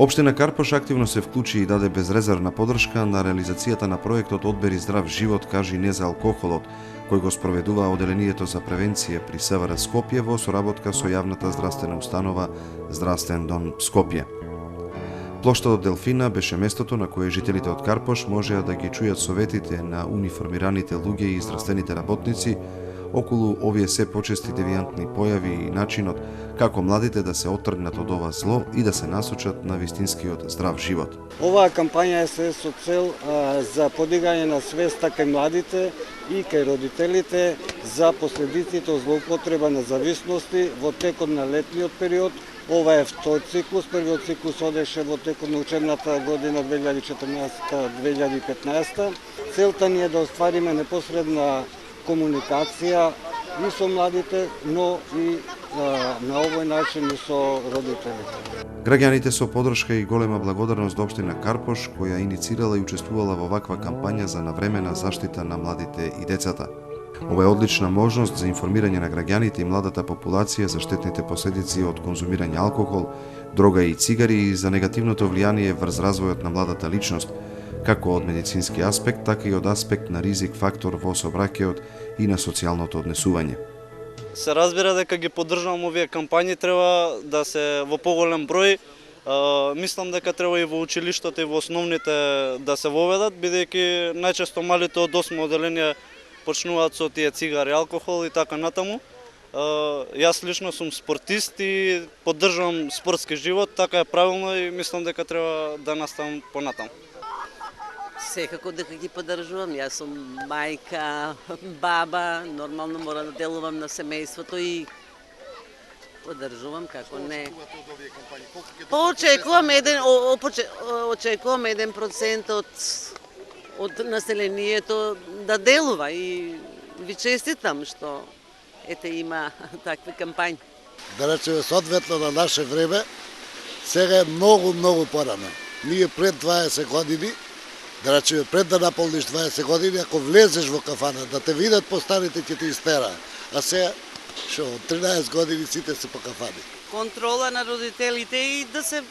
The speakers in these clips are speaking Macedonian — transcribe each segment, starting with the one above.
Општина Карпош активно се вклучи и даде безрезервна подршка на реализацијата на проектот Одбери здрав живот, кажи не за алкохолот, кој го спроведува Оделението за превенција при СВР Скопје во соработка со јавната здравствена установа Здравствен дом Скопје. Плоштадот Делфина беше местото на кое жителите од Карпош можеа да ги чујат советите на униформираните луѓе и здравствените работници околу овие се почести девијантни појави и начинот како младите да се оттргнат од ова зло и да се насочат на вистинскиот здрав живот. Оваа кампања е со цел за подигање на свеста кај младите и кај родителите за последиците од злоупотреба на зависности во текот на летниот период. Ова е втор циклус, првиот циклус одеше во текот на учебната година 2014-2015. Целта ни е да оствариме непосредна комуникација и со младите, но и на овој начин и со родителите. Граѓаните со подршка и голема благодарност до општина Карпош, која иницирала и учествувала во ваква кампања за навремена заштита на младите и децата. Ова е одлична можност за информирање на граѓаните и младата популација за штетните последици од конзумирање алкохол, дрога и цигари и за негативното влијание врз развојот на младата личност, како од медицински аспект, така и од аспект на ризик фактор во сообраќајот и на социјалното однесување. Се разбира дека ги поддржувам овие кампањи, треба да се во поголем број. Мислам дека треба и во училиштата и во основните да се воведат, бидејќи најчесто малите од 8 оделение почнуваат со тие цигари, алкохол и така натаму. Јас лично сум спортист и поддржувам спортски живот, така е правилно и мислам дека треба да наставам понатаму. Секако дека ги поддржувам. Јас сум мајка, баба, нормално мора да делувам на семејството и поддржувам, како не. Очекувам 1% од населението да делува и ви честитам што има такви кампањи. Да речеме соодветно на наше време, сега е многу порано. Ние пред 20 години, да речеме пред да наполниш 20 години, ако влезеш во кафана, да те видат постарите ќе те истера. А сега, шо, 13 години сите се по кафани. Контрола на родителите и да се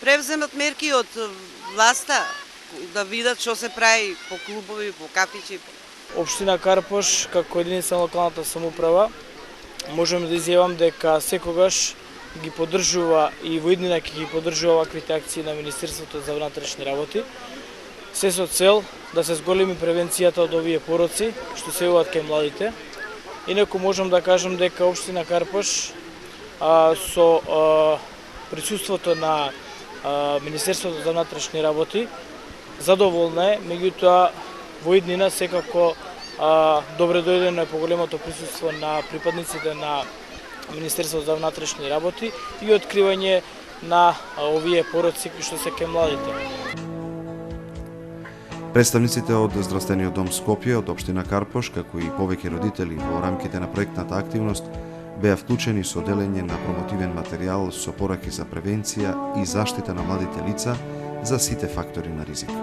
превземат мерки од власта, да видат што се прави по клубови, по кафичи. Општина Карпош, како единица на локалната самоуправа, можам да изјавам дека секогаш ги поддржува и во иднина ќе ги поддржува ваквите акции на Министерството за внатрешни работи, се со цел да се зголеми превенцијата од овие пороци што се јавуваат кај младите. Инаку можам да кажам дека општина Карпош со присуството на Министерството за внатрешни работи задоволна е, меѓутоа во иднина секако добре дојдено е поголемото присуство на припадниците на Министерството за внатрешни работи и откривање на овие пороци што се кај младите. Представниците од Здравствениот дом Скопје, од општина Карпош, како и повеќе родители во рамките на проектната активност, беа вклучени со делење на промотивен материјал со пораки за превенција и заштита на младите лица за сите фактори на ризик.